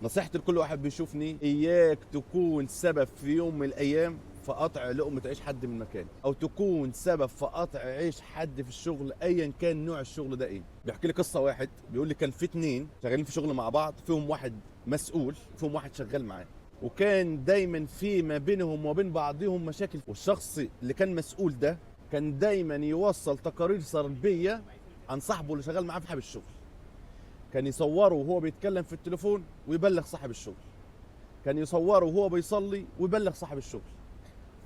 نصيحتي لكل واحد بيشوفني، اياك تكون سبب في يوم من الايام في قطع لقمة عيش حد من مكان، او تكون سبب في قطع عيش حد في الشغل ايا كان نوع الشغل ده ايه. بيحكي لي قصة واحد بيقول لي كان في اتنين شغالين في شغل مع بعض، فيهم واحد مسؤول فيهم واحد شغال معاه، وكان دايما في ما بينهم وبين بعضهم مشاكل. والشخص اللي كان مسؤول ده كان دايما يوصل تقارير سلبية عن صاحبه اللي شغال معاه في حب الشغل. كان يصوره وهو بيتكلم في التليفون ويبلغ صاحب الشغل، كان يصوره وهو بيصلي ويبلغ صاحب الشغل.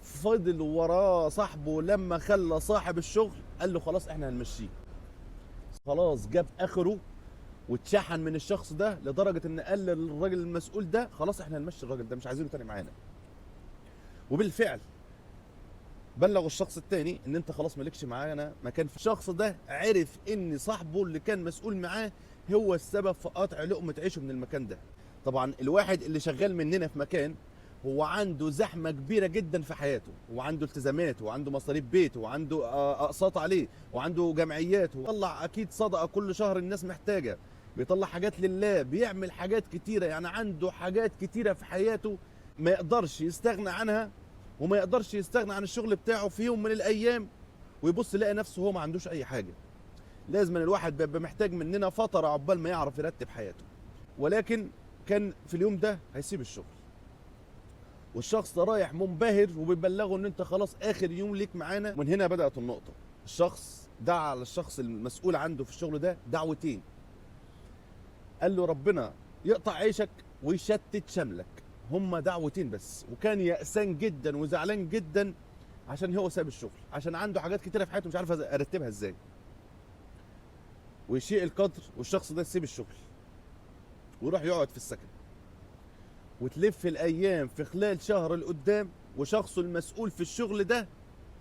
فضل وراه صاحبه لما خلى صاحب الشغل قال له خلاص احنا هنمشيه. خلاص جاب اخره واتشحن من الشخص ده لدرجه ان قال للراجل المسؤول ده خلاص احنا هنمشي الراجل ده، مش عايزينه تاني معانا. وبالفعل بلغوا الشخص التاني ان انت خلاص مالكش معانا مكان. في الشخص ده عرف ان صاحبه اللي كان مسؤول معاه هو السبب في قطع لقمة عيشه من المكان ده. طبعا الواحد اللي شغال مننا في مكان هو عنده زحمة كبيرة جدا في حياته، وعنده التزامات وعنده مصاريف بيته وعنده اقساط عليه وعنده جمعيات، ويطلع اكيد صدقة كل شهر الناس محتاجة، بيطلع حاجات لله، بيعمل حاجات كتيرة، يعني عنده حاجات كتيرة في حياته ما يقدرش يستغنى عنها، وما يقدرش يستغنى عن الشغل بتاعه في يوم من الايام ويبص يلاقي نفسه هو ما عندوش اي حاجه. لازم الواحد بيبقى محتاج مننا فتره عقبال ما يعرف يرتب حياته. ولكن كان في اليوم ده هيسيب الشغل، والشخص ده رايح منبهر وبيبلغه ان انت خلاص اخر يوم ليك معانا. من هنا بدات النقطه. الشخص دعا على الشخص المسؤول عنده في الشغل ده دعوتين، قال له ربنا يقطع عيشك ويشتت شملك. هما دعوتين بس. وكان يأسان جدا وزعلان جدا عشان هو ساب الشغل، عشان عنده حاجات كتيره في حياته مش عارف ارتبها ازاي. ويشيء القدر والشخص ده يسيب الشغل ويروح يقعد في السكن، وتلف الايام في خلال شهر لقدام، وشخصه المسؤول في الشغل ده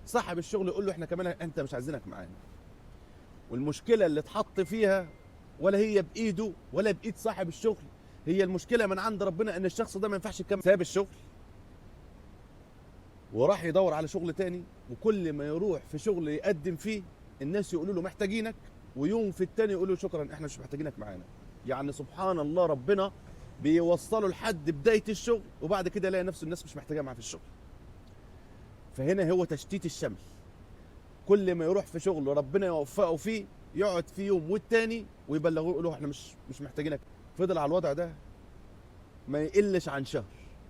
صاحب الشغل يقول له احنا كمان انت مش عايزينك معانا. والمشكله اللي اتحط فيها ولا هي بايده ولا بايد صاحب الشغل، هي المشكله من عند ربنا ان الشخص ده ما ينفعش يكمل. ساب الشغل وراح يدور على شغل تاني، وكل ما يروح في شغل يقدم فيه الناس يقولوا له محتاجينك، ويوم في التاني يقولوا شكرا احنا مش محتاجينك معانا. يعني سبحان الله، ربنا بيوصله لحد بدايه الشغل وبعد كده يلاقي نفسه الناس مش محتاجاه معاه في الشغل. فهنا هو تشتيت الشمل. كل ما يروح في شغل وربنا يوفقه فيه يقعد فيه يوم والتاني ويبلغوه يقولوا احنا مش محتاجينك. فضل على الوضع ده ما يقلش عن شهر،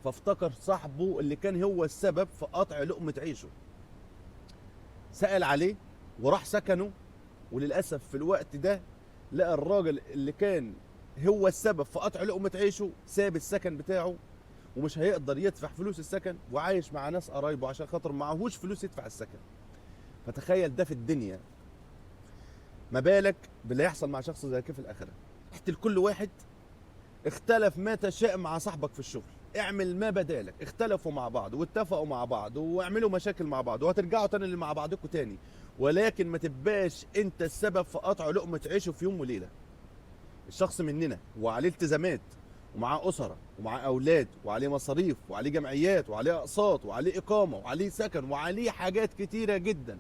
فافتكر صاحبه اللي كان هو السبب في قطع لقمة عيشه، سأل عليه وراح سكنه. وللأسف في الوقت ده لقى الراجل اللي كان هو السبب في قطع لقمة عيشه ساب السكن بتاعه ومش هيقدر يدفع فلوس السكن، وعايش مع ناس قرايبه عشان خاطر معهوش فلوس يدفع السكن. فتخيل ده في الدنيا، ما بالك باللي يحصل مع شخص زي كده في الآخرة. تحت لكل واحد اختلف ما تشاء مع صاحبك في الشغل، اعمل ما بدالك. اختلفوا مع بعض واتفقوا مع بعض واعملوا مشاكل مع بعض وهترجعوا تاني مع بعضكم تاني، ولكن ما تبقاش انت السبب في قطع لقمة عيشه في يوم وليلة. الشخص مننا وعليه التزامات ومعاه أسرة ومعاه أولاد وعليه مصاريف وعليه جمعيات وعليه أقساط وعليه إقامة وعليه سكن وعليه حاجات كتيرة جدا،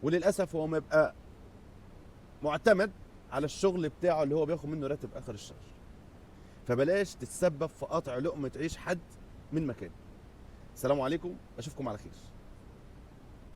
وللأسف هو ما يبقى معتمد على الشغل بتاعه اللي هو بياخد منه راتب آخر الشهر. فبلاش تتسبب في قطع لقمة عيش حد من مكان. السلام عليكم، اشوفكم على خير.